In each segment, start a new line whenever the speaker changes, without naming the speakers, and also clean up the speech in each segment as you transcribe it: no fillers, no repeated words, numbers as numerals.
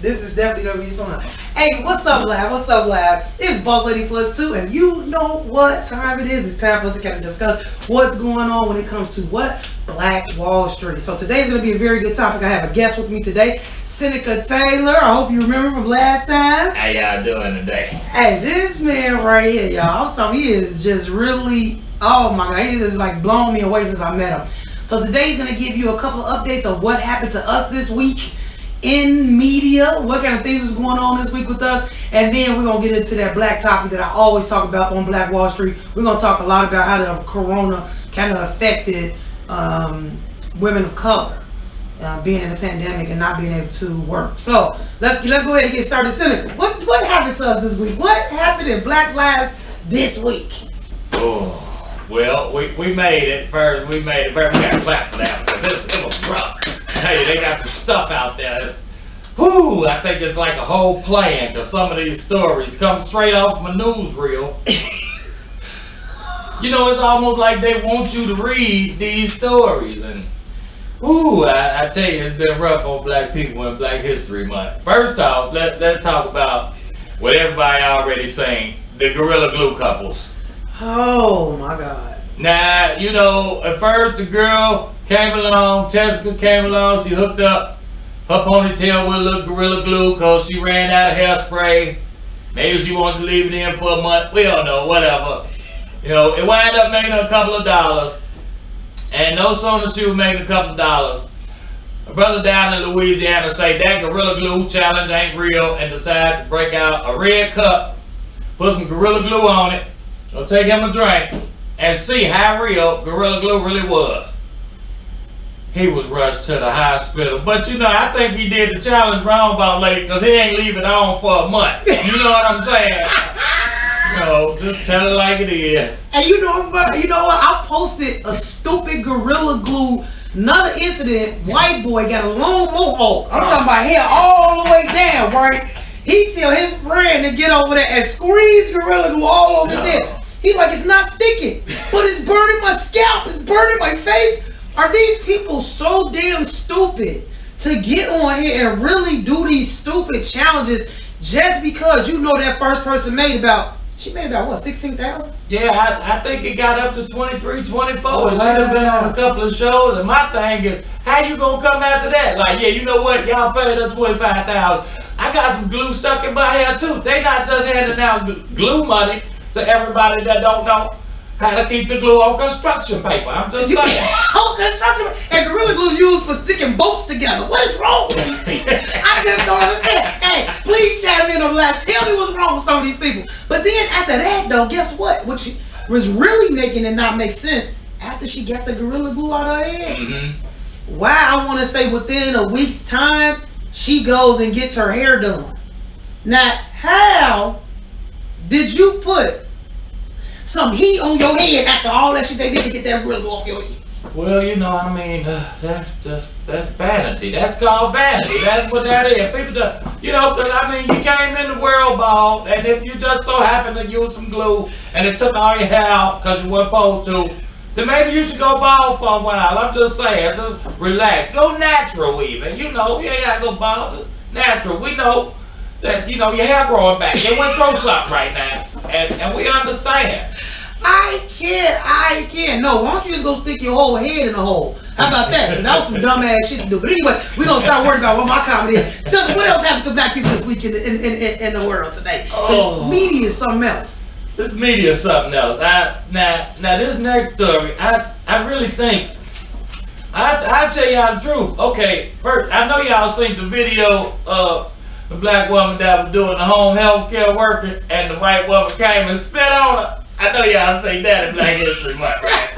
This is definitely gonna be fun. Hey, what's up, Lab? What's up, Lab? It's Boss Lady Plus 2, and you know what time it is. It's time for us to kind of discuss what's going on when it comes to what? Black Wall Street. So today's gonna be a very good topic. I have a guest with me today, Seneca Taylor. I hope you remember from last time.
How y'all doing today?
Hey, this man right here, y'all. I'm talking, he is just really, oh my God, he just like blown me away since I met him. So today he's gonna give you a couple of updates of what happened to us this week in media, what kind of things was going on this week with us, and then we're gonna get into that black topic that I always talk about on Black Wall Street. We're gonna talk a lot about how the corona kind of affected women of color being in the pandemic and not being able to work. So let's go ahead and get started. Seneca, what happened to us this week? What happened in Black Lives this week?
Oh, well, we made it first. We made it first. We got to clap for that because it was rough. Hey, they got some stuff out there. I think it's like a whole plan because some of these stories come straight off my newsreel. You know, it's almost like they want you to read these stories. And, I tell you, it's been rough on black people in Black History Month. First off, let's talk about what everybody already saying, the Gorilla Glue couples.
Oh, my God.
Now, you know, at first the girl came along, Jessica came along, she hooked up her ponytail with a little Gorilla Glue because she ran out of hairspray. Maybe she wanted to leave it in for a month. We don't know, whatever. You know, it wound up making her a couple of dollars. And no sooner as she was making a couple of dollars, a brother down in Louisiana say that Gorilla Glue challenge ain't real and decided to break out a red cup, put some Gorilla Glue on it, go take him a drink, and see how real Gorilla Glue really was. He was rushed to the hospital. But you know, I think he did the challenge wrong about late because he ain't leave it on for a month. You know what I'm saying? No, just tell it like it is.
And you know what? I posted a stupid Gorilla Glue, another incident. White boy got a long mohawk. I'm talking about hair all the way down, right? He tell his friend to get over there and squeeze Gorilla Glue all over his head. He's like, it's not sticking, but it's burning my scalp. It's burning my face. Are these people so damn stupid to get on here and really do these stupid challenges just because you know that first person made about what, 16,000?
Yeah, I think it got up to 23, 24.
Oh,
and she done been on a couple of shows. And my thing is, how you gonna come after that? Like, yeah, you know what? Y'all paid her 25,000. I got some glue stuck in my hair too. They not just handing out glue money to everybody that don't know how to keep the glue on construction paper. I'm just saying.
On construction paper. And Gorilla Glue used for sticking boats together. What is wrong with these people? I just don't understand. Hey, please chime in on that. Tell me what's wrong with some of these people. But then after that, though, guess what? What she was really making it not make sense after she got the Gorilla Glue out of her head.
Mm-hmm.
Why? I want to say within a week's time, she goes and gets her hair done. Now, how did you put some heat on your head after all that shit they did to get that Gorilla Glue off your head?
Well, you know, I mean, that's vanity. That's called vanity. That's what that is. People just, you know, because I mean, you came in the world bald, and if you just so happen to use some glue and it took all your hair out because you weren't supposed to, then maybe you should go bald for a while. I'm just saying, just relax. Go natural even. You know, you ain't got to go bald. Natural. We know that, you know, your hair growing back. You went through something right now, and we understand.
I can't. No, why don't you just go stick your whole head in a hole? How about that? Because that was some dumbass shit to do. But anyway, we're going to start worrying about what my comedy is. Tell me, what else happened to black people this week in the world today? Oh. Media is something else.
This media is something else. Now this next story, I really think, I'll tell y'all the truth. Okay, first, I know y'all seen the video of the black woman that was doing the home health care worker and the white woman came and spit on her. I know y'all seen that in Black History Month, right?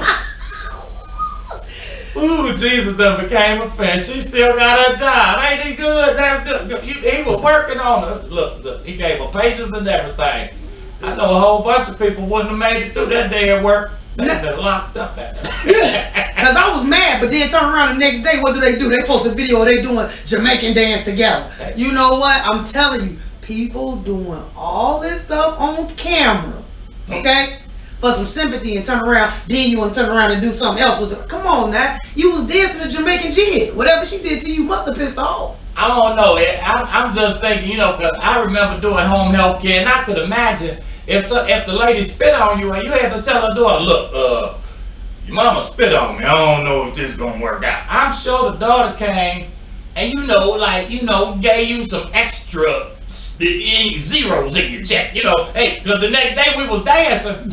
Ooh, Jesus done became a fan. She still got her job. Ain't he good? That's good. He was working on her. Look, he gave her patience and everything. I know a whole bunch of people wouldn't have made it through that day at work. They've been locked up at that.
Yeah, because I was mad, but then turn around the next day, what do? They post a video of they doing Jamaican dance together. You know what? I'm telling you, people doing all this stuff on camera. Okay? For some sympathy and turn around, then you want to turn around and do something else with it. Come on now. You was dancing to Jamaican jig. Whatever she did to you must have pissed her off.
I don't know. I'm just thinking, you know, because I remember doing home health care, and I could imagine if the lady spit on you and you had to tell her daughter, look, your mama spit on me. I don't know if this is gonna work out. I'm sure the daughter came and gave you some extra zeros in your check. You know, hey, because the next day we was dancing.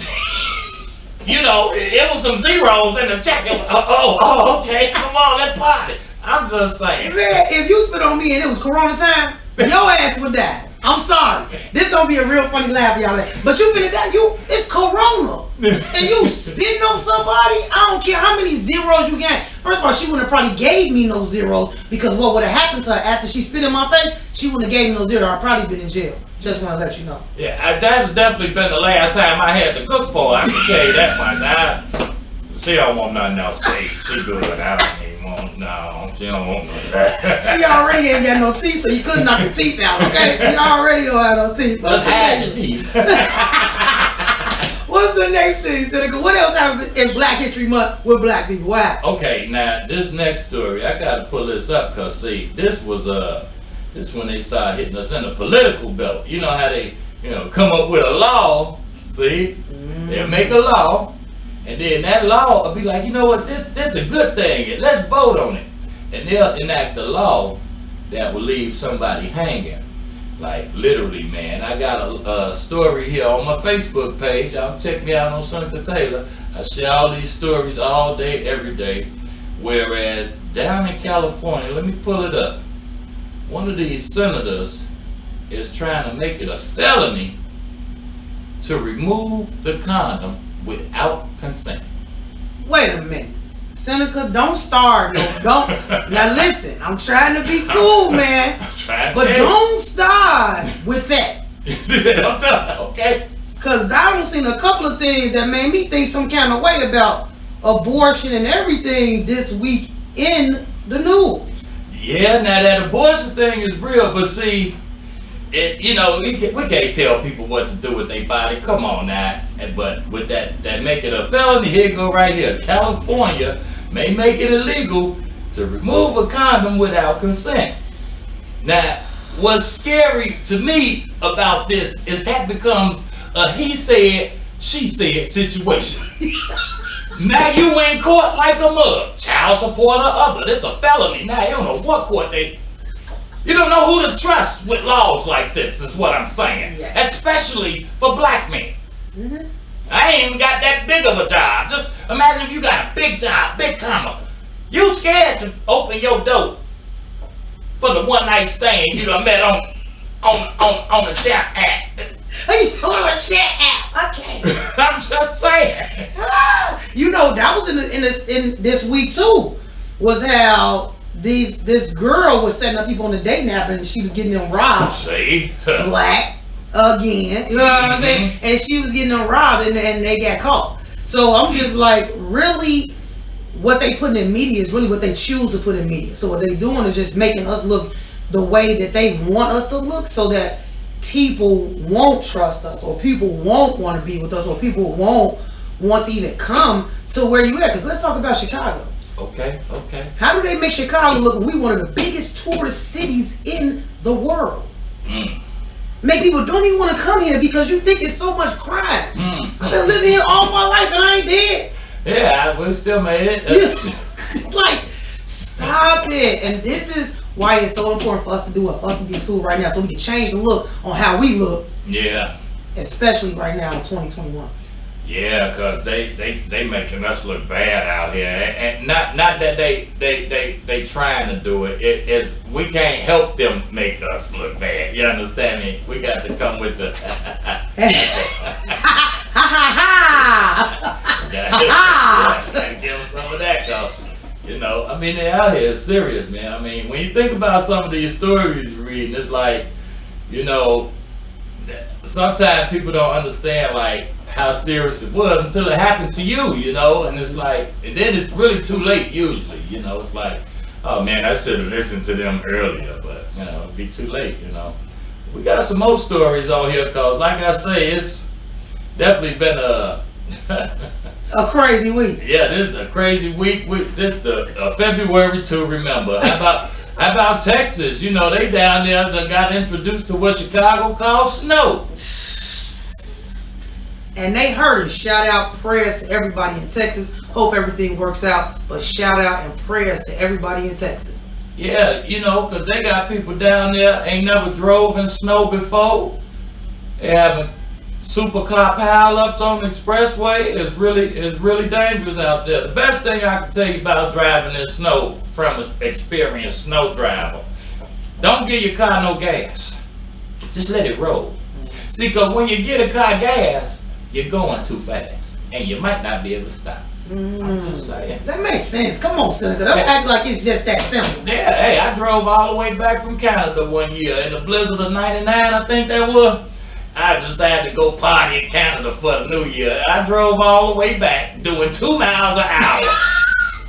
You know, it was some zeros in the check. Okay, come on, let's party. I'm just saying.
Man, if you spit on me and it was Corona time, your ass would die. I'm sorry. This gonna be a real funny laugh, y'all. But you finna die. It's Corona. And you spitting on somebody? I don't care how many zeros you get. First of all, she wouldn't have probably gave me no zeros, because what would have happened to her after she spit in my face, she wouldn't have gave me no zeros. I'd probably been in jail. Just want to let you know.
Yeah, that's definitely been the last time I had to cook for her. I can tell you that much. She don't want nothing else to eat. She good. I don't even want, no, she don't want none of that.
She already ain't got no teeth, so you couldn't knock the teeth out, okay? She already don't have no teeth.
Just had the teeth.
What's the next thing, Seneca? What else happened in Black History Month with black people? Wow.
Okay, now this next story, I gotta pull this up, cause see, this was this when they start hitting us in the political belt. You know how they, come up with a law. See, they'll make a law, and then that law will be like, you know what, this is a good thing, and let's vote on it, and they'll enact a law that will leave somebody hanging. Like literally, man. I got a story here on my Facebook page. Y'all check me out on Seneca Taylor. I share all these stories all day, every day. Whereas down in California, let me pull it up. One of these senators is trying to make it a felony to remove the condom without consent.
Wait a minute. Seneca, don't start. Don't. Now listen, I'm trying to be cool, man. But don't start with that.
Okay.
Because I done seen a couple of things that made me think some kind of way about abortion and everything this week in the news.
Yeah, now that abortion thing is real, but see, we can't tell people what to do with their body. Come on now. But with that make it a felony, here you go right here. California may make it illegal to remove a condom without consent. Now, what's scary to me about this is that becomes a he said, she said situation. Now you in court like a mug. Child support or other. This a felony. Now you don't know what court you don't know who to trust with laws like this, is what I'm saying. Yes. Especially for black men. Mm-hmm. I ain't even got that big of a job. Just imagine if you got a big job, big comma. You scared to open your door for the one night stand you done met on the chat app.
You saw on the chat app. Okay.
I'm just saying.
That was in this week too. Was how this girl was setting up people on the dating app and she was getting them robbed.
See?
Black again. You know what I'm saying? And she was getting them robbed and they got caught. So I'm just like, really, what they put in media is really what they choose to put in media. So what they doing is just making us look the way that they want us to look, so that people won't trust us, or people won't want to be with us, or people won't want to even come to where you at. Because let's talk about Chicago.
Okay.
How do they make Chicago look when we one of the biggest tourist cities in the world? Make people don't even want to come here because you think it's so much crime. I've been living here all my life and I ain't dead.
Yeah, we still made it.
Like, stop it. And this is why it's so important for us to do it, for us to be in school right now, so we can change the look on how we look. Yeah. Especially right now in 2021.
Yeah, cause they making us look bad out here, and not that they trying to do it. It's we can't help them make us look bad. You understand me? We got to come with the gotta give them some of that, cause I mean, they out here is serious, man. I mean, when you think about some of these stories you're reading, it's like, sometimes people don't understand like how serious it was until it happened to you, and it's like, and then it's really too late usually, it's like, oh man, I should have listened to them earlier, but it'd be too late, We got some more stories on here, cause like I say, it's definitely been a
crazy week.
Yeah, this is a crazy week. This the February to remember. How How about Texas? You know, they down there that got introduced to what Chicago calls snow.
And they heard it. Shout out, prayers to everybody in Texas. Hope everything works out. But shout out and prayers to everybody in Texas.
Yeah, you know, because they got people down there ain't never drove in snow before. They having supercar pileups on the expressway. It's really dangerous out there. The best thing I can tell you about driving in snow from an experienced snow driver, don't give your car no gas. Just let it roll. See, because when you get a car gas, you're going too fast, and you might not be able to stop. I'm just saying.
That makes sense. Come on, Seneca. Don't act like it's just that simple.
Yeah, hey, I drove all the way back from Canada one year in the blizzard of '99, I think that was. I just had to go party in Canada for the New Year. I drove all the way back doing 2 miles an hour.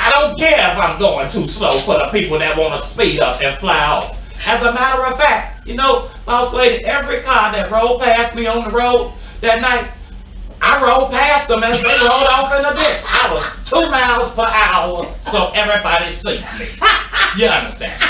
I don't care if I'm going too slow for the people that want to speed up and fly off. As a matter of fact, you know, boss lady, every car that rolled past me on the road that night, I rolled past them as they rolled off in the ditch. I was 2 miles per hour, so everybody sees me. You understand?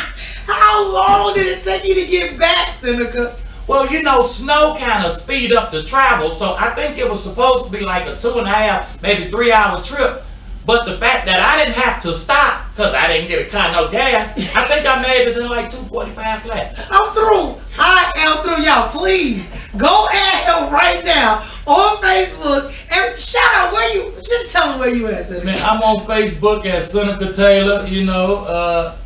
How long did it take you to get back, Seneca?
Well, you know, snow kind of speed up the travel, so I think it was supposed to be like a 2.5, maybe 3 hour trip. But the fact that I didn't have to stop because I didn't get a car no gas, I think I made it in like 2:45 flat.
I'm through. I am through. Y'all, please go at him right now on Facebook and shout out where you. Just tell him where you at, Seneca.
Man, I'm on Facebook at Seneca Taylor. You know,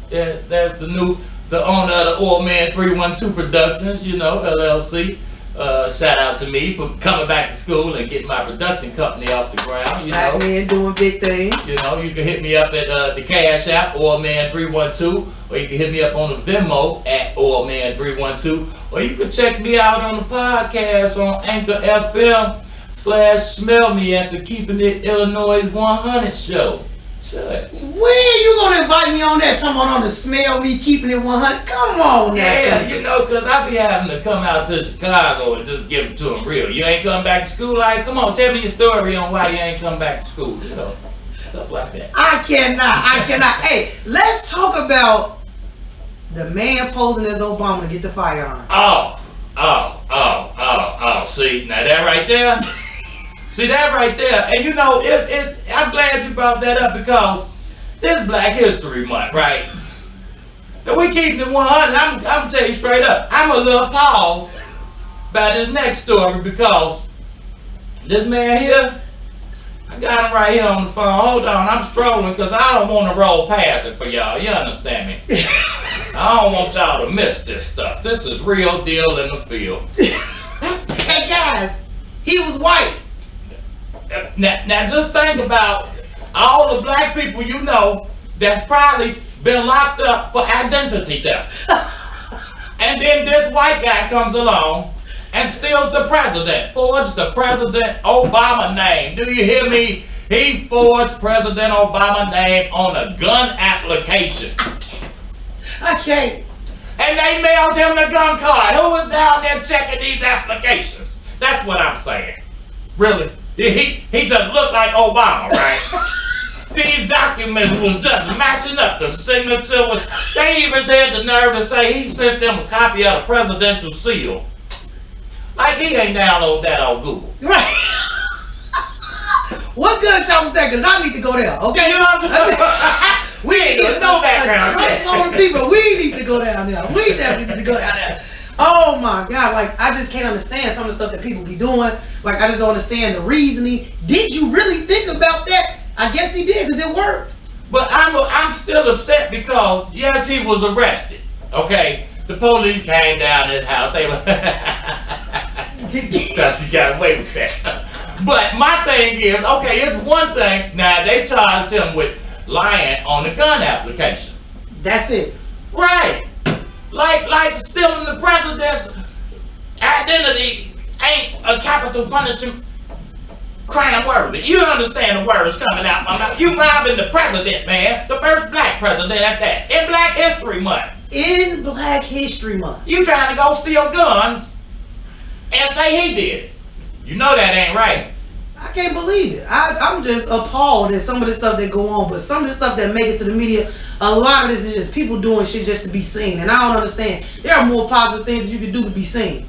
that's the owner of the Old Man 312 Productions. You know, LLC. Shout out to me for coming back to school and getting my production company off the ground. You
Black
know,
man doing big things.
you know, you can hit me up at the Cash App, Old Man 312, or you can hit me up on the Venmo at Old Man 312, or you can check me out on the podcast on Anchor FM/Smell Me at the Keeping It Illinois 100 show. Church.
When you gonna invite me on that? Someone on the Smell Me Keeping It 100? Come on now.
Yeah,
Seneca.
you know, because I be having to come out to Chicago and just give it to them real. You ain't coming back to school? Like, come on, tell me your story on why you ain't come back to school. You know, stuff like that.
I cannot. Hey, let's talk about the man posing as Obama to get the firearm.
Oh. See, now that right there. See that right there, and you know, I'm glad you brought that up because this Black History Month, right? And we keeping it 100. I'm gonna tell you straight up, I'm a little appalled by this next story because this man here, I got him right here on the phone. Hold on, I'm strolling because I don't want to roll past it for y'all. You understand me? I don't want y'all to miss this stuff. This is real deal in the field.
Hey guys, he was white.
Now just think about all the black people you know that's probably been locked up for identity theft. And then this white guy comes along and steals the president, forged the President Obama name. Do you hear me? He forged President Obama name on a gun application.
I can't.
And they mailed him the gun card. Who was down there checking these applications? That's what I'm saying. Really? He just looked like Obama, right? These documents was just matching up. The signature was, they even had the nerve to say he sent them a copy of the presidential seal. Like he ain't download that on Google.
Right. What gun shop was that? Because I need to go there, okay?
You know what I'm saying? We ain't got no background check.
People, we need to go down there. We definitely need to go down there. Oh my God, like I just can't understand some of the stuff that people be doing. Like I just don't understand the reasoning. Did you really think about that? I guess he did because it worked.
But I'm still upset because yes, he was arrested. Okay, the police came down his house. They were because he got away with that. But my thing is, okay, it's one thing. Now they charged him with lying on the gun application.
That's it.
Right. Like stealing the president's identity ain't a capital punishment crime worthy. You understand the words coming out my mouth. You robbing the president, man. The first black president at that. In Black History Month.
In Black History Month.
You trying to go steal guns and say he did it. You know that ain't right.
can't believe it. I'm just appalled at some of the stuff that go on, but some of the stuff that make it to the media, a lot of this is just people doing shit just to be seen, and I don't understand. There are more positive things you can do to be seen.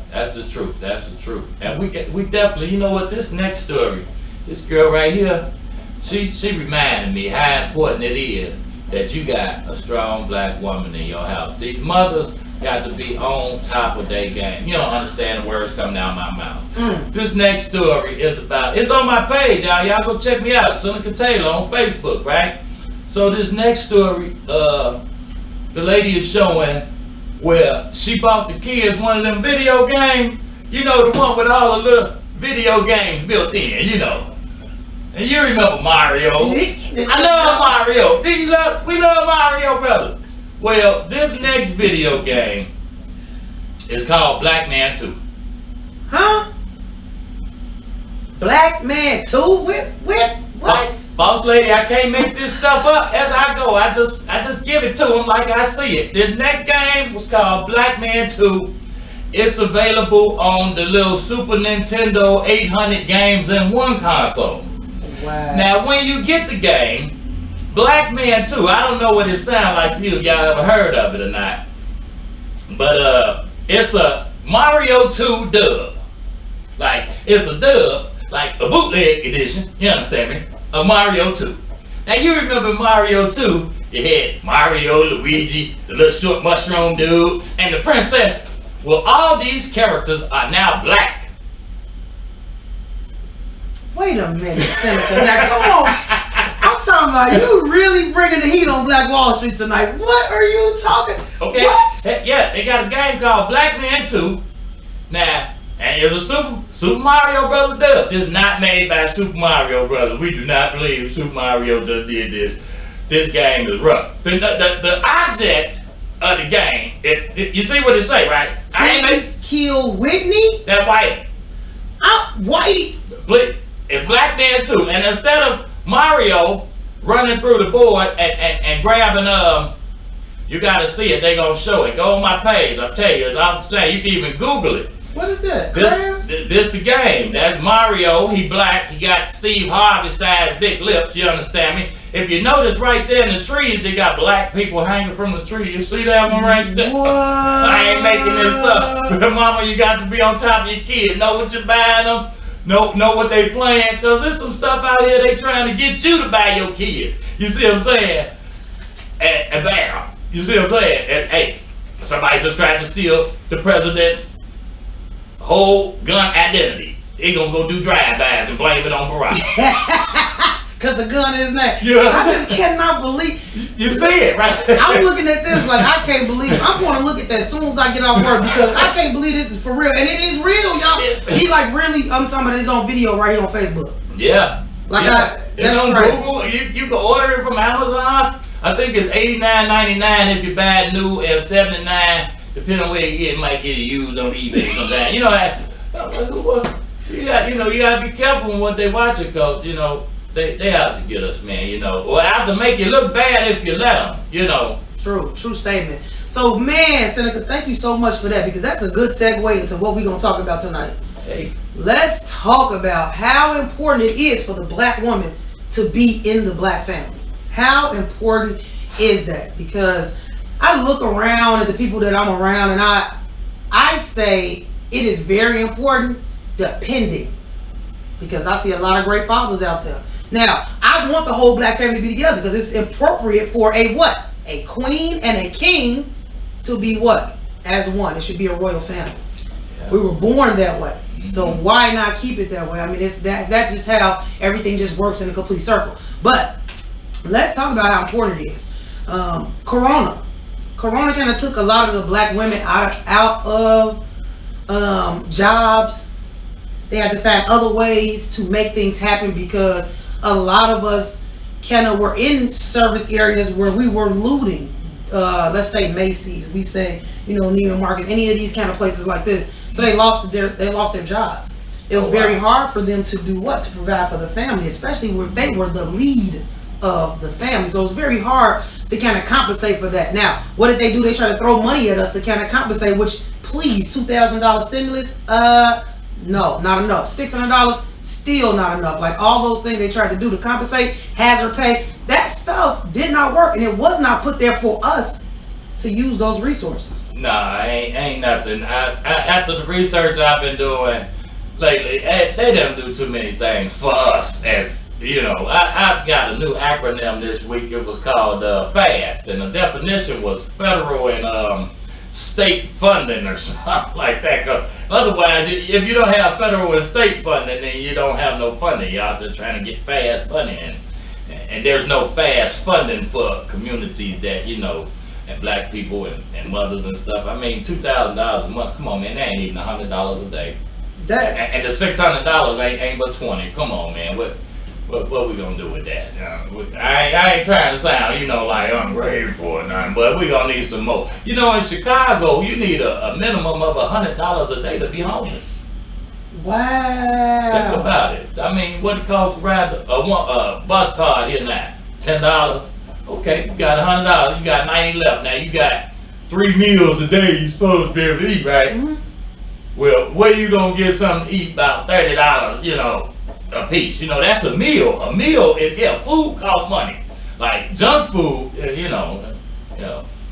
That's the truth. That's the truth. And we definitely, you know what? This next story, this girl right here, she reminded me how important it is that you got a strong black woman in your house. These mothers got to be on top of their game. You don't understand the words coming out of my mouth. This next story is about, it's on my page, y'all. Y'all go check me out, Seneca Taylor on Facebook, right? So this next story, the lady is showing where she bought the kids one of them video games. You know, the one with all the little video games built in, you know. And you remember Mario. I love Mario. We love Mario, brother. Well, this next video game is called Black Man 2.
Huh? Black Man 2? What?
Boss lady, I can't make this stuff up as I go. I just give it to them like I see it. The next game was called Black Man 2. It's available on the little Super Nintendo 800 games in one console.
Wow.
Now, when you get the game, Black Man 2, I don't know what it sounds like to you if y'all ever heard of it or not. But it's a Mario 2 dub. Like, it's a dub, like a bootleg edition, you understand me, of Mario 2. Now, you remember Mario 2, you had Mario, Luigi, the little short mushroom dude, and the princess. Well, all these characters are now black.
Wait a minute, Seneca. Now, come on. I'm talking about you really bringing the heat on Black Wall Street tonight. What are you talking?
Okay.
What?
Yeah, they got a game called Black Man 2. Now, and it's a Super Mario Brothers dub. This is not made by Super Mario Brothers. We do not believe Super Mario just did this. This game is rough. The object of the game, you see what it say, right?
Please kill Whitney?
That Whitey.
Whitey?
It's Black Man 2. And instead of Mario running through the board and grabbing, you gotta see it, they gonna show it. Go on my page, I'll tell you, as I'm saying, you can even Google it.
What is that?
This the game. That's Mario, he black, he got Steve Harvey sized big lips, you understand me? If you notice right there in the trees, they got black people hanging from the tree. You see that one right there?
What?
I ain't making this up. Mama, you got to be on top of your kids. Know what you're buying them. Know what they playing. Because there's some stuff out here they trying to get you to buy your kids. You see what I'm saying? And bam. You see what I'm saying? And hey, somebody just tried to steal the president's whole gun identity. He gonna go do drive-bys and blame it on Barack.
Because the gun is that.
Yeah.
I just cannot believe.
You see it, right?
I'm looking at this like I can't believe. I'm going to look at that as soon as I get off work because I can't believe this is for real. And it is real, y'all. He like really, I'm talking about his own video right here on Facebook.
Yeah.
Like
yeah.
that's
on
crazy.
Google, you can order it from Amazon. I think it's $89.99 if you buy it new and $79 depending on where you get it. Might get it used on eBay sometimes. You know, you got to be careful with what they watch it because you know. They out to get us, man, you know. Or out to make you look bad if you let them, you know.
True statement. So, man, Seneca, thank you so much for that because that's a good segue into what we're going to talk about tonight.
Hey.
Let's talk about how important it is for the black woman to be in the black family. How important is that? Because I look around at the people that I'm around and I say it is very important depending because I see a lot of great fathers out there. Now, I want the whole black family to be together because it's appropriate for a what? A queen and a king to be what? As one. It should be a royal family. Yeah. We were born that way. Mm-hmm. So why not keep it that way? I mean, that's just how everything just works in a complete circle. But let's talk about how important it is. Corona kind of took a lot of the black women out of jobs. They had to find other ways to make things happen because a lot of us were in service areas where we were looting. Let's say Macy's, we say, you know, Neiman Marcus, any of these kind of places like this. So they lost their jobs. It was very hard for them to do what? To provide for the family, especially when they were the lead of the family. So it was very hard to kind of compensate for that. Now, what did they do? They tried to throw money at us to kind of compensate, which, please, $2,000 stimulus, No, not enough. $600, still not enough. Like all those things they tried to do to compensate, hazard pay, that stuff did not work, and it was not put there for us to use those resources.
Nah, ain't nothing. After the research I've been doing lately, they didn't do too many things for us. As you know, I've got a new acronym this week. It was called FAST, and the definition was federal and state funding or something like that. 'Cause otherwise, if you don't have federal and state funding, then you don't have no funding. You're out there trying to get fast money, and there's no fast funding for communities that, you know, and black people and mothers and stuff. I mean, $2,000 a month. Come on, man, that ain't even $100 a day. And the $600 ain't but 20. Come on, man. What we gonna do with that? I ain't trying to sound, you know, like ungrateful or nothing, but we gonna need some more. You know, in Chicago, you need a minimum of $100 a day to be homeless.
Wow.
Think about it. I mean, what it costs to ride a bus card here now? $10. Okay, you got $100. You got 90 left. Now you got 3 meals a day you supposed to be able to eat, right?
Mm-hmm.
Well, where you gonna get something to eat about $30, you know, a piece? You know, that's a meal. A meal is, yeah, food costs money. Like junk food, you know,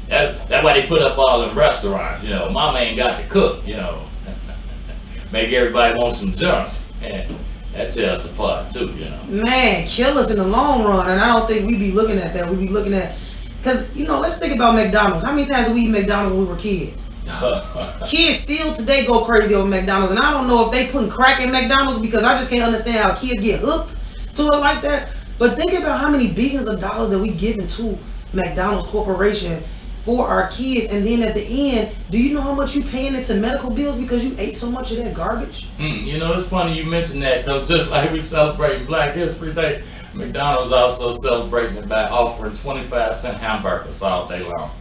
that's why they put up all them restaurants. You know, mama ain't got to cook. You know, make everybody want some junk, and that tells us apart too. You know,
man, kill us in the long run, and I don't think we be looking at that. We be looking at, because you know, let's think about McDonald's. How many times did we eat McDonald's when we were kids? Kids still today go crazy over McDonald's, and I don't know if they putting crack in McDonald's, because I just can't understand how kids get hooked to it like that. But think about how many billions of dollars that we giving to McDonald's Corporation for our kids, and then at the end, do you know how much you paying into medical bills because you ate so much of that garbage?
You know, it's funny you mentioned that, because just like we celebrating Black History Day, McDonald's also celebrating it by offering 25-cent hamburgers all day long.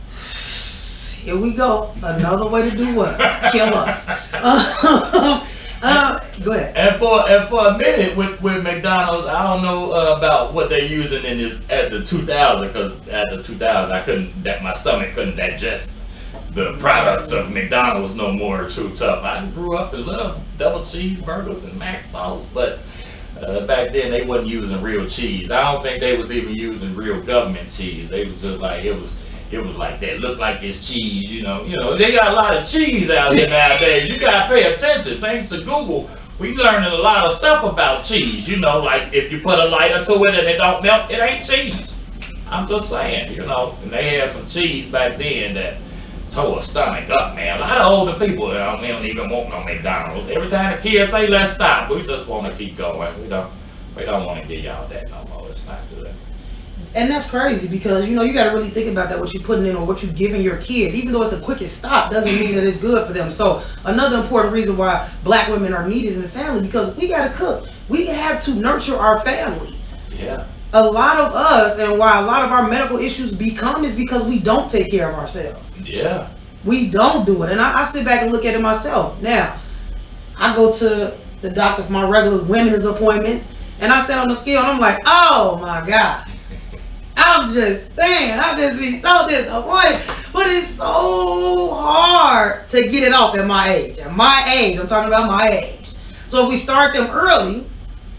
Here we go. Another way to do what? Kill us. Go ahead.
And for a minute with McDonald's, I don't know about what they're using in this at the 2000, because at the 2000 my stomach couldn't digest the products of McDonald's no more. Too tough. I grew up and loved double cheeseburgers and mac sauce, but back then they wasn't using real cheese. I don't think they was even using real government cheese. They was just like, it was like that. Look like it's cheese, you know. They got a lot of cheese out here nowadays. You gotta pay attention. Thanks to Google, we learning a lot of stuff about cheese. You know, like if you put a lighter to it and it don't melt, it ain't cheese. I'm just saying, you know. And they had some cheese back then that tore a stomach up, man. A lot of older people, they don't even want no McDonald's. Every time the kids say let's stop, we just want to keep going. We don't want to give y'all that no more. It's not good.
And that's crazy, because you know, you got to really think about that, what you're putting in or what you're giving your kids. Even though it's the quickest stop, doesn't mean that it's good for them. So another important reason why black women are needed in the family, because we got to cook. We have to nurture our family.
Yeah.
A lot of us, and why a lot of our medical issues become, is because we don't take care of ourselves.
Yeah.
We don't do it. And I sit back and look at it myself. Now, I go to the doctor for my regular women's appointments, and I stand on the scale and I'm like, oh my God. I'm just saying, I just be so disappointed. But it's so hard to get it off at my age. At my age, I'm talking about my age. So if we start them early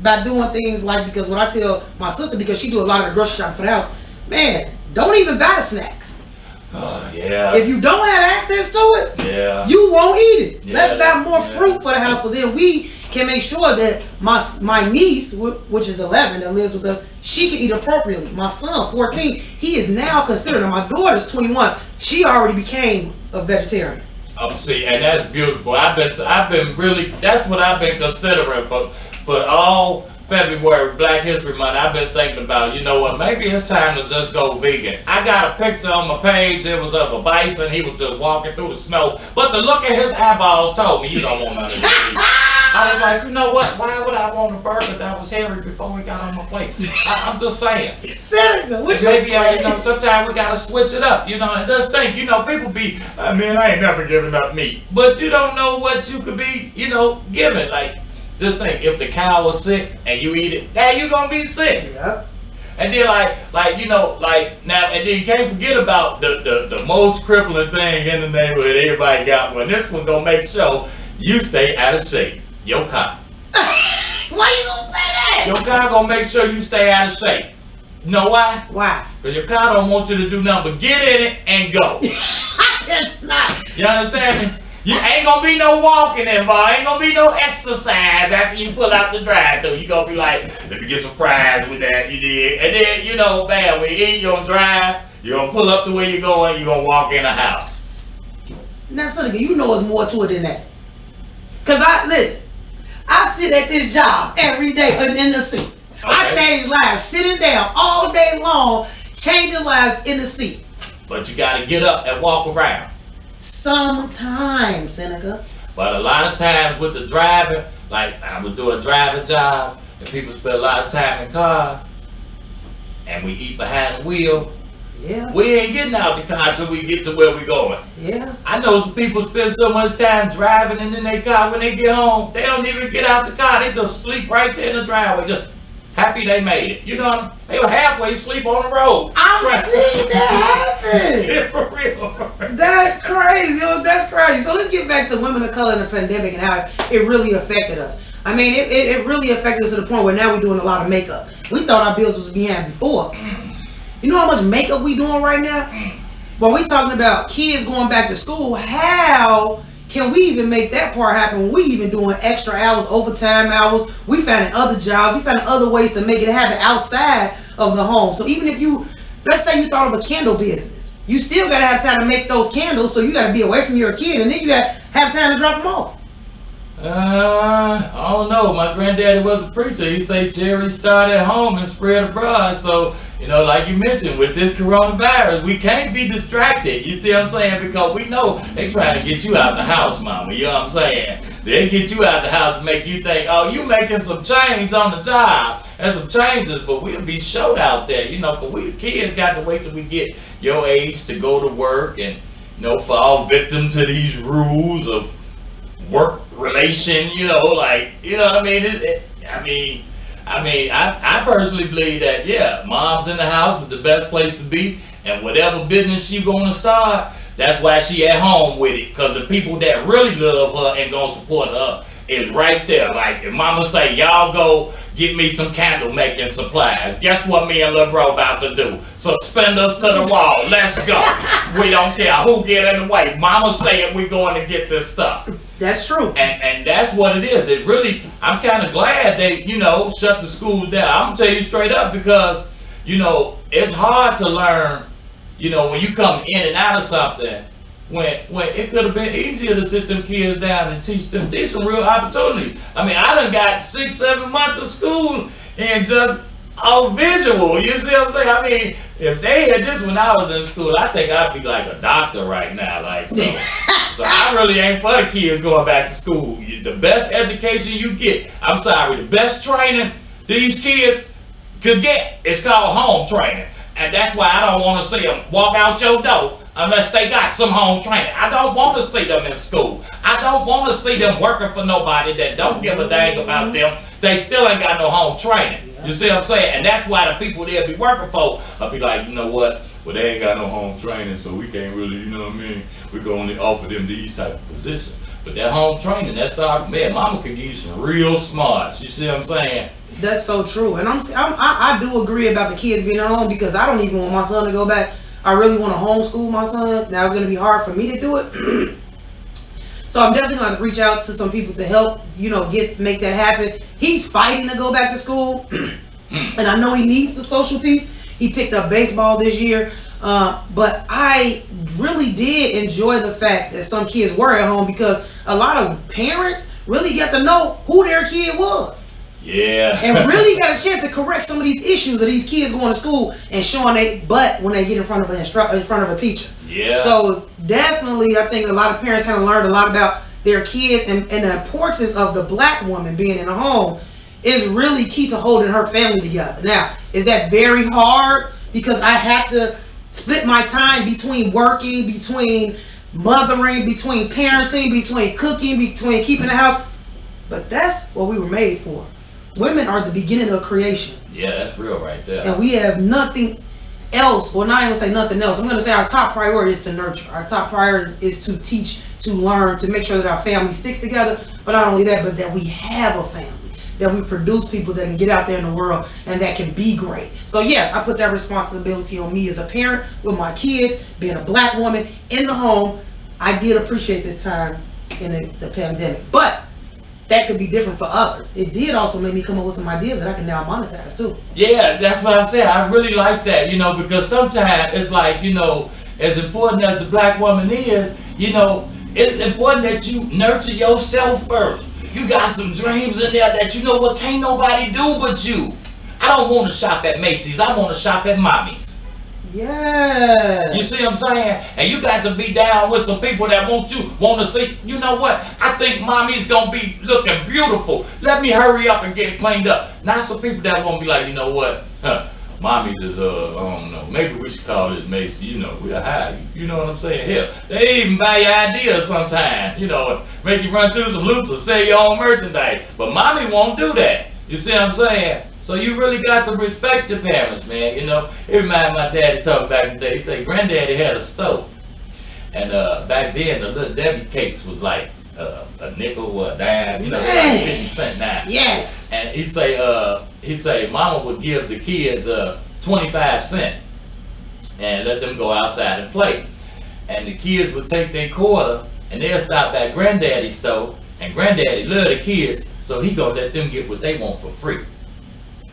by doing things like, because what I tell my sister, because she do a lot of the grocery shopping for the house, man, don't even buy the snacks.
Oh, yeah.
If you don't have access to it,
yeah,
you won't eat it.
Yeah,
let's buy more fruit for the house, so then we can make sure that my niece, which is 11, that lives with us, she can eat appropriately. My son, 14, he is now considered, and my daughter's 21, she already became a vegetarian.
See, and that's beautiful. I've been really, that's what I've been considering for all February, Black History Month. I've been thinking about, you know what, maybe it's time to just go vegan. I got a picture on my page. It was of a bison. He was just walking through the snow. But the look at his eyeballs told me, you don't want none of this. I was like, you know what? Why would I want a burger that was hairy before it got on my plate? I'm just saying.
Seneca,
maybe sometimes we gotta switch it up, you know. And just think, you know, people be, I mean, I ain't never giving up meat, but you don't know what you could be, you know, giving. Like, just think, if the cow was sick and you eat it, now you gonna be sick.
Yep.
And then like you know, like now, and then you can't forget about the most crippling thing in the neighborhood. Everybody got one. This one gonna make sure you stay out of shape. Your car.
Why you gonna say that?
Your car gonna make sure you stay out of shape. You know why?
Why?
Because your car don't want you to do nothing but get in it and go.
I cannot.
You understand me? You ain't gonna be no walking involved. Ain't gonna be no exercise after you pull out the drive-thru. You gonna be like, let me get some fries with that. You did, and then you know, bam, when you eat, you gonna drive. You gonna pull up to where you going. You gonna walk in the house.
Now, Seneca, you know there's more to it than that. Cause I sit at this job every day in the seat. Okay. I change lives sitting down all day long, changing lives in the seat.
But you gotta get up and walk around.
Sometimes, Seneca.
But a lot of times with the driving, like I would do a driving job, and people spend a lot of time in cars, and we eat behind the wheel.
Yeah.
We ain't getting out the car till we get to where we going.
Yeah.
I know some people spend so much time driving and in their car when they get home, they don't even get out the car. They just sleep right there in the driveway, just happy they made it. You know, they were halfway asleep on the road.
I've seen that happen.
Yeah, for real.
That's crazy. That's crazy. So let's get back to women of color in the pandemic and how it really affected us. I mean, it really affected us to the point where now we're doing a lot of makeup. We thought our bills was behind before. You know how much makeup we doing right now? But we talking about kids going back to school. How can we even make that part happen when we even doing extra hours, overtime hours? We finding other jobs. We finding other ways to make it happen outside of the home. So even if you, let's say you thought of a candle business, you still got to have time to make those candles. So you got to be away from your kid, and then you got to have time to drop them off.
I don't know. My granddaddy was a preacher. He say charity start at home and spread abroad. So, you know, like you mentioned, with this coronavirus, we can't be distracted. You see what I'm saying? Because we know they trying to get you out the house, mama. You know what I'm saying? So they get you out the house to make you think, oh, you making some change on the job and some changes, but we'll be short out there, you know, because we the kids got to wait till we get your age to go to work and, you know, fall victim to these rules of work relation, you know, like, you know what I mean? I personally believe that, yeah, mom's in the house is the best place to be, and whatever business she gonna start, that's why she at home with it, because the people that really love her and gonna support her is right there. Like, if mama say, y'all go get me some candle making supplies, guess what me and Lil Bro about to do? Suspend us to the wall. Let's go. We don't care who get in the way. Mama saying we going to get this stuff.
That's true.
And that's what it is. It really, I'm kind of glad they, you know, shut the schools down. I'm going to tell you straight up because, you know, it's hard to learn, you know, when you come in and out of something, when it could have been easier to sit them kids down and teach them. There's some real opportunities. I mean, I done got 6-7 months of school and just all visual. You see what I'm saying? I mean, if they had this when I was in school, I think I'd be like a doctor right now. Like, so I really ain't for the kids going back to school. The best education you get, I'm sorry, the best training these kids could get is called home training. And that's why I don't want to see them walk out your door unless they got some home training. I don't want to see them in school. I don't want to see them working for nobody that don't give a dang about them. They still ain't got no home training. You see what I'm saying? And that's why the people they'll be working for, I'll be like, you know what? Well, they ain't got no home training, so we can't really, you know what I mean? We can only offer them these type of positions. But that home training, that stuff, man, mama can give you some real smarts. You see what I'm saying? That's
so true. And I do agree about the kids being at home because I don't even want my son to go back. I really want to homeschool my son. Now it's going to be hard for me to do it. So I'm definitely going to reach out to some people to help, you know, make that happen. He's fighting to go back to school. And I know he needs the social piece. He picked up baseball this year. But I really did enjoy the fact that some kids were at home because a lot of parents really got to know who their kid was.
Yeah.
And really got a chance to correct some of these issues of these kids going to school and showing their butt when they get in front of a teacher.
Yeah.
So definitely, I think a lot of parents kind of learned a lot about their kids and the importance of the black woman being in the home is really key to holding her family together. Now, is that very hard? Because I have to split my time between working, between mothering, between parenting, between cooking, between keeping the house. But that's what we were made for. Women are the beginning of creation.
Yeah, that's real right there.
And we have nothing. else, well, not even say nothing else. I'm going to say our top priority is to nurture. Our top priority is to teach, to learn, to make sure that our family sticks together. But not only that, but that we have a family, that we produce people that can get out there in the world and that can be great. So yes, I put that responsibility on me as a parent with my kids, being a black woman in the home. I did appreciate this time in the pandemic, but that could be different for others. It did also make me come up with some ideas that I can now monetize too.
Yeah, that's what I'm saying. I really like that, because sometimes it's like, as important as the black woman is, it's important that you nurture yourself first. You got some dreams in there that can't nobody do but you. I don't want to shop at Macy's. I want to shop at Mommy's.
Yeah.
You see what I'm saying? And you got to be down with some people that want to see, you know what? I think Mommy's going to be looking beautiful. Let me hurry up and get it cleaned up. Not some people that won't be like, you know what? Mommy's is, I don't know. Maybe we should call this Macy. We'll hire you. You know what I'm saying? Hell, they even buy your ideas sometimes. Make you run through some loops or sell your own merchandise. But Mommy won't do that. You see what I'm saying? So you really got to respect your parents, man. It reminded my daddy talking back in the day. He said Granddaddy had a stove. And back then, the little Debbie cakes was like a nickel or a dime, like 50 cent now.
Yes.
And he say Mama would give the kids 25 cents and let them go outside and play. And the kids would take their quarter and they'll stop at Granddaddy's stove. And Granddaddy love the kids, so he gonna let them get what they want for free.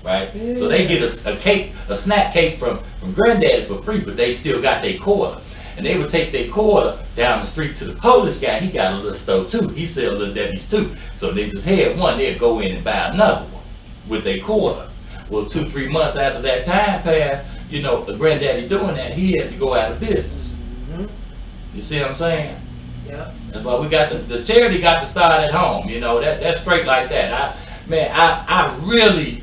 Right? Yeah. So they get a snack cake from Granddaddy for free, but they still got their quarter. And they would take their quarter down the street to the Polish guy. He got a little stove too. He sell little Debbie's too. So they just had one, they'd go in and buy another one with their quarter. Well, 2-3 months after that time passed, the Granddaddy doing that, he had to go out of business. Mm-hmm. You see what I'm saying?
Yeah.
That's why we got the charity got to start at home. That's straight like that. I really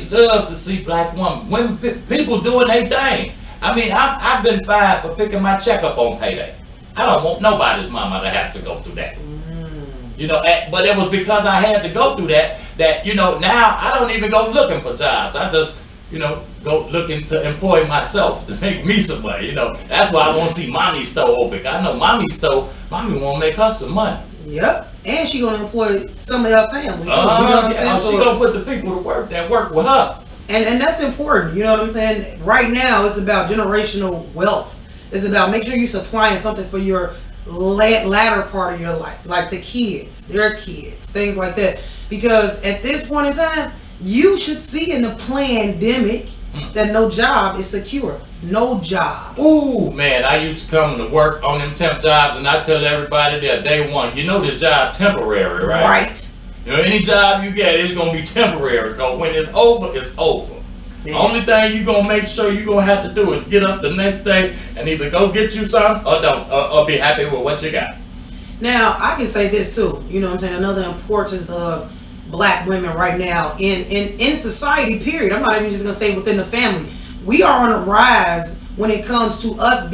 love to see black women, people doing their thing. I've been fired for picking my check up on payday. I don't want nobody's mama to have to go through that. But it was because I had to go through that now I don't even go looking for jobs. I just, go looking to employ myself to make me some money. That's why I want to see Mommy's store open. I know Mommy's store, Mommy want to make her some money.
Yep. And she gonna employ some of her family too. You know what I'm saying?
She gonna put the people to work that work with her.
And that's important. You know what I'm saying? Right now, it's about generational wealth. It's about make sure you're supplying something for your latter part of your life, like the kids, their kids, things like that. Because at this point in time, you should see in the pandemic that no job is secure. No job.
Ooh, man, I used to come to work on them temp jobs and I tell everybody that day one, this job temporary, right?
Right.
Any job you get is going to be temporary because when it's over, it's over. The only thing you're going to make sure you're going to have to do is get up the next day and either go get you something or don't, or be happy with what you got.
Now, I can say this too. You know what I'm saying? Another importance of black women right now in society, period. I'm not even just going to say within the family. We are on a rise when it comes to us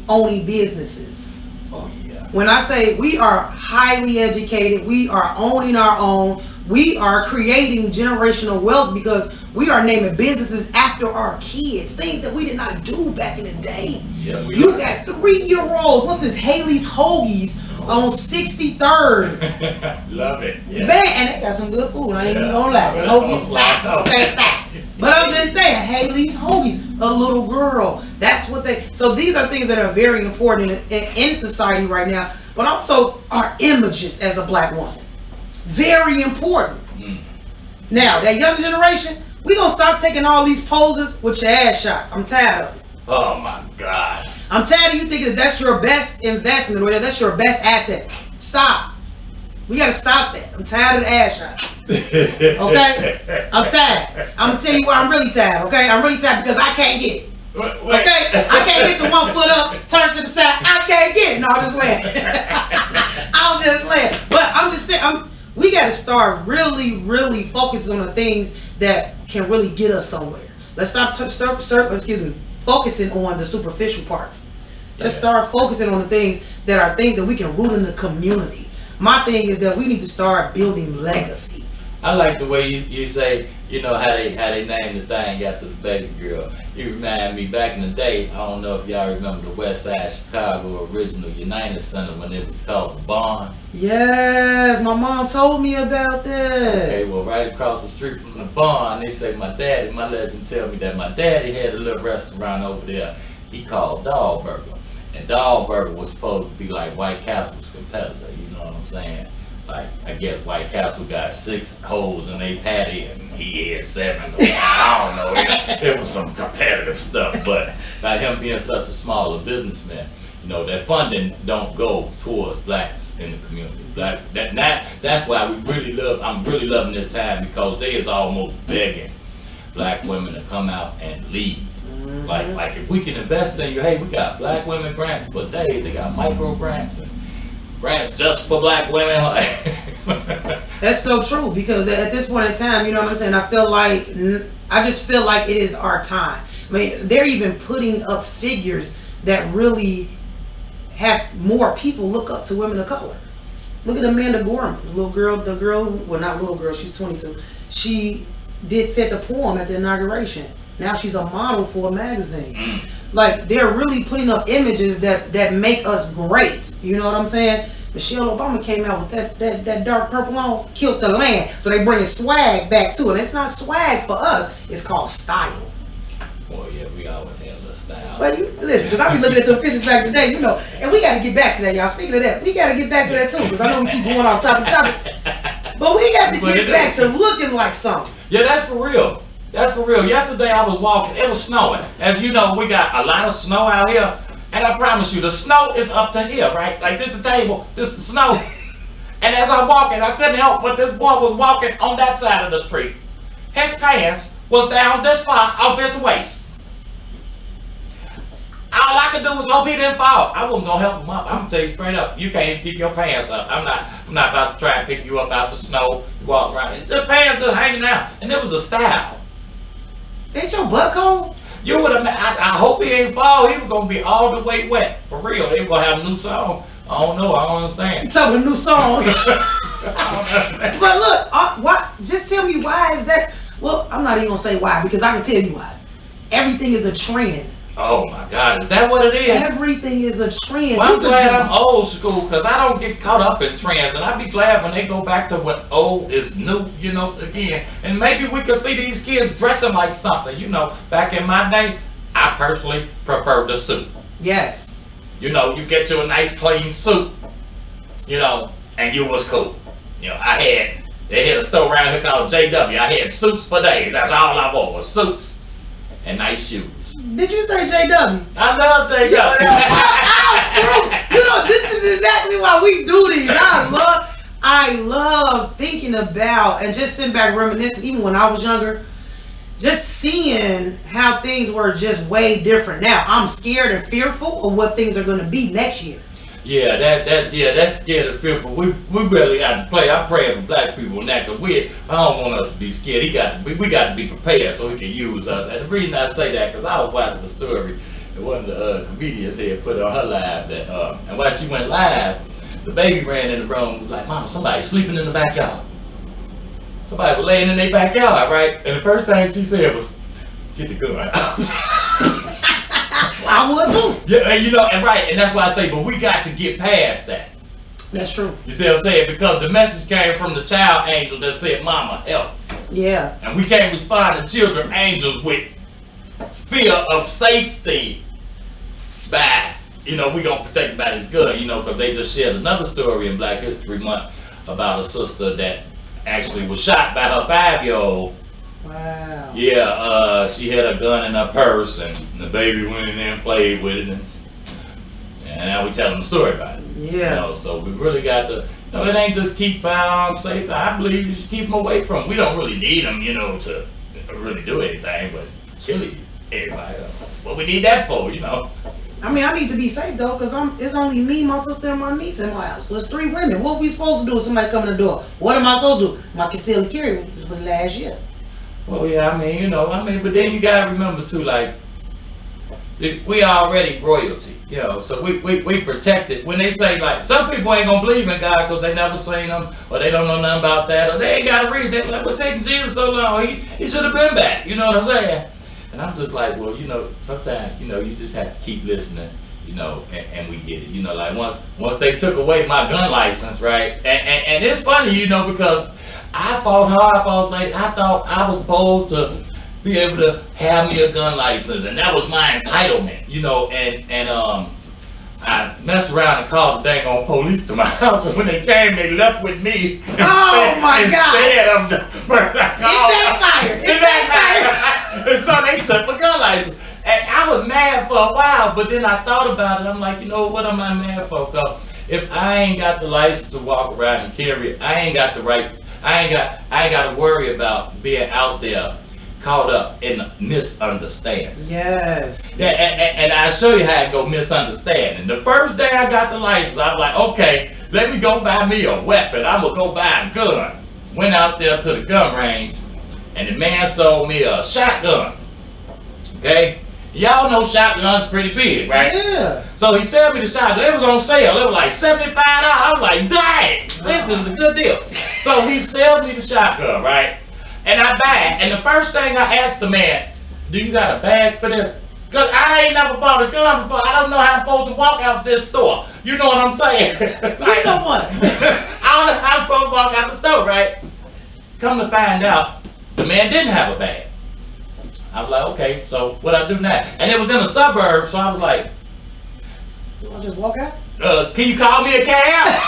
owning businesses.
Oh, yeah.
When I say we are highly educated, we are owning our own, we are creating generational wealth because we are naming businesses after our kids, things that we did not do back in the day.
Yeah,
you got 3-year-olds. What's this? Haley's Hoagies on 63rd.
Love it. Yeah.
Man, and they got some good food. I ain't even gonna lie. The Hoagies fat. Okay, fat. But I'm just saying, Haley's Hoagies, a little girl. That's what they. So these are things that are very important in society right now. But also our images as a black woman, very important. Now that young generation, we gonna stop taking all these poses with your ass shots. I'm tired of it.
Oh my God.
I'm tired of you thinking that that's your best investment or that that's your best asset. Stop. We gotta stop that. I'm tired of the ass shots. Okay? I'm tired. I'm gonna tell you why I'm really tired. Okay? I'm really tired because I can't get it. Okay? I can't get the 1 foot up, turn to the side. I can't get it. No, I'm just playing. I'm just playing. But I'm just saying, we got to start really focusing on the things that can really get us somewhere. Let's stop focusing on the superficial parts. Let's start focusing on the things that we can root in the community. My thing is that we need to start building legacy.
I like the way you say, you know, how they named the thing after the baby girl. You remind me back in the day, I don't know if y'all remember the West Side Chicago original United Center when it was called the Barn.
Yes, my mom told me about that.
Okay, well, right across the street from the Barn, they say my legend tell me that my daddy had a little restaurant over there he called Dog Burger. And Dog Burger was supposed to be like White Castle's competitor, you know what I'm saying? Like, I guess White Castle got 6 holes in their patty and he had 7. I don't know. It was some competitive stuff. But by him being such a smaller businessman, you know, that funding don't go towards blacks in the community. That's why I'm really loving this time, because they is almost begging black women to come out and lead. Like if we can invest in you, hey, we got black women grants for days, they got micro grants and grants just for black women.
That's so true, because at this point in time, you know what I'm saying, I just feel like it is our time. I mean, they're even putting up figures that really have more people look up to women of color. Look at Amanda Gorman, the girl, well, not little girl, she's 22. She did set the poem at the inauguration. Now she's a model for a magazine. Like, they're really putting up images that make us great. You know what I'm saying? Michelle Obama came out with that dark purple on, killed the land. So they bringing swag back too. And it's not swag for us. It's called style.
Well, yeah, we always had a little style.
But you listen, because I be looking at the pictures back today, you know. And we got to get back to that, y'all. Speaking of that, we got to get back to that too, because I know we keep going off topic. But we got to get back to looking like something.
Yeah, that's for real. That's for real. Yesterday I was walking. It was snowing. As you know, we got a lot of snow out here. And I promise you, the snow is up to here, right? Like, this is the table, this is the snow. And as I'm walking, I couldn't help but this boy was walking on that side of the street. His pants was down this far off his waist. All I could do was hope he didn't fall. I wasn't gonna help him up. I'm gonna tell you straight up, you can't even keep your pants up. I'm not about to try and pick you up out the snow, walk around. The pants just hanging out, and it was a style.
Ain't your butt cold?
You would have. I hope he ain't fall. He was gonna be all the way wet. For real. They were gonna have a new song. I don't know. I don't understand.
So a new song. But look, just tell me why is that? Well, I'm not even gonna say why, because I can tell you why. Everything is a trend.
Oh my God, is that what it is?
Everything is a trend.
Well, I'm glad I'm old school, because I don't get caught up in trends, and I'd be glad when they go back to what old is new, you know, again. And maybe we could see these kids dressing like something, you know. Back in my day, I personally preferred the suit.
Yes.
You know, you get you a nice clean suit, you know, and you was cool. You know, they had a store around here called JW. I had suits for days. That's all I wore was suits and nice shoes.
Did you say JW?
I love JW.
You know, this is exactly why we do these. I love thinking about and just sitting back reminiscing, even when I was younger, just seeing how things were just way different. Now, I'm scared and fearful of what things are going to be next year.
Yeah, that's scared and fearful. We really got to play. I'm praying for black people in that, because I don't want us to be scared. We got to be prepared so he can use us. And the reason I say that, because I was watching the story that one of the comedians had put on her live, that and while she went live, the baby ran in the room, was like, "Mama, somebody's sleeping in the backyard." Somebody was laying in their backyard, right? And the first thing she said was, "Get the gun out."
I would too.
Yeah, and you know, and right, and that's why I say, but we got to get past that.
That's true.
You see what I'm saying? Because the message came from the child angel that said, "Mama, help."
Yeah.
And we can't respond to children angels with fear of safety by, you know, we gonna protect by this gun, you know, because they just shared another story in Black History Month about a sister that actually was shot by her 5-year-old.
Wow.
Yeah, she had a gun in her purse, and the baby went in there and played with it, and now we telling the story about it.
Yeah.
You know, so we really got to, you know, it ain't just keep firearms safe. I believe you should keep them away from them. We don't really need them, you know, to really do anything, but killing everybody. What we need that for, you know?
I mean, I need to be safe though, because it's only me, my sister, and my niece in my house. So it's 3 women. What are we supposed to do if somebody come in the door? What am I supposed to do? My concealed carry was last year.
Well, yeah, I mean, you know, but then you gotta remember too, like, we already royalty, you know, so we protect it. When they say, like, some people ain't gonna believe in God because they never seen him, or they don't know nothing about that, or they ain't got a reason. They're like, well, taking Jesus so long, he should have been back, you know what I'm saying? And I'm just like, well, you know, sometimes, you know, you just have to keep listening, you know, and we get it. You know, like once they took away my gun license, right? And it's funny, you know, because I fought hard for like, I thought I was supposed to be able to have me a gun license, and that was my entitlement, you know, and I messed around and called the dang on police to my house, and when they came, they left with me instead of the person I called. It backfired. And so they took my gun license. And I was mad for a while, but then I thought about it. I'm like, you know, what am I mad for? Cause if I ain't got the license to walk around and carry it, I ain't got the right. I ain't got to worry about being out there caught up in misunderstanding.
Yes.
Yeah, and I'll show you how it go misunderstanding. The first day I got the license, I was like, okay, let me go buy me a weapon. I'm gonna go buy a gun. Went out there to the gun range, and the man sold me a shotgun. Okay. Y'all know shotguns pretty big, right?
Yeah.
So he sold me the shotgun. It was on sale. It was like $75. I was like, dang, this is a good deal. So he sold me the shotgun, right? And I buy it. And the first thing I asked the man, do you got a bag for this? Because I ain't never bought a gun before. I don't know how I'm supposed to walk out this store. You know what I'm saying? Like,
you know what?
I don't know how I'm supposed to walk out the store, right? Come to find out, the man didn't have a bag. I was like, okay, so what I do now? And it was in a suburb, so I was like,
you want to just walk out?
Can you call me a cab?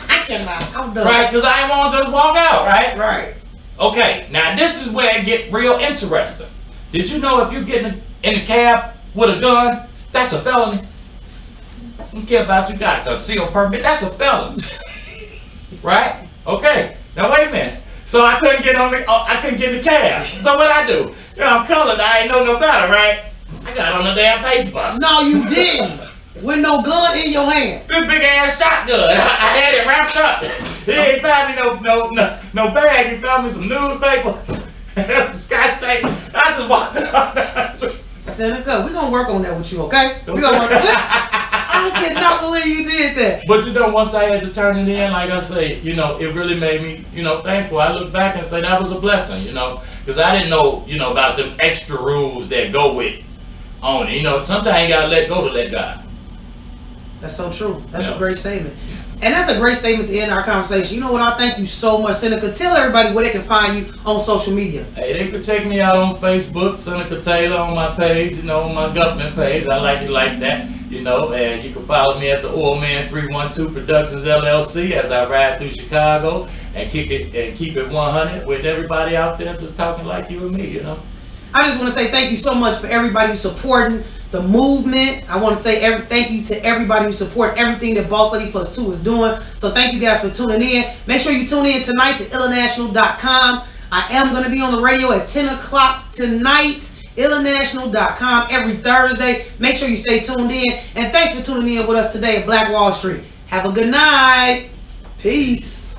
I cannot. I'm done.
Right, because I ain't want to just walk out, right?
Right.
Okay, now this is where it get real interesting. Did you know if you get in a cab with a gun, that's a felony? I don't care about you got a concealed permit, that's a felony. Right? Okay, now wait a minute. So I couldn't get in the cab. So what I do? You know, I'm colored, I ain't know no better, right? I got on the damn face bus.
No, you didn't. With no gun in your hand.
This big ass shotgun. I had it wrapped up. He ain't found me no bag. He found me some newspaper and some scotch tape. I just walked out.
Seneca, we're gonna work on that with you, okay? We're gonna work on that. I cannot believe you did that.
But you know, once I had to turn it in, like I say, you know, it really made me, you know, thankful. I look back and say that was a blessing, you know, because I didn't know, you know, about the extra rules that go with on it. You know, sometimes you gotta let go to let God.
That's so true. That's a great statement. And that's a great statement to end our conversation. You know what? I thank you so much, Seneca. Tell everybody where they can find you on social media. Hey,
they can check me out on Facebook, Seneca Taylor, on my page, you know, on my government page. I like it like that, you know. And you can follow me at the Oil Man 312 Productions LLC as I ride through Chicago and keep it 100 with everybody out there just talking like you and me, you know.
I just want to say thank you so much for everybody who's supporting the movement. I want to say thank you to everybody who support everything that Boss Lady Plus 2 is doing. So thank you guys for tuning in. Make sure you tune in tonight to illanational.com. I am going to be on the radio at 10 o'clock tonight. illanational.com every Thursday. Make sure you stay tuned in. And thanks for tuning in with us today at Black Wall Street. Have a good night. Peace.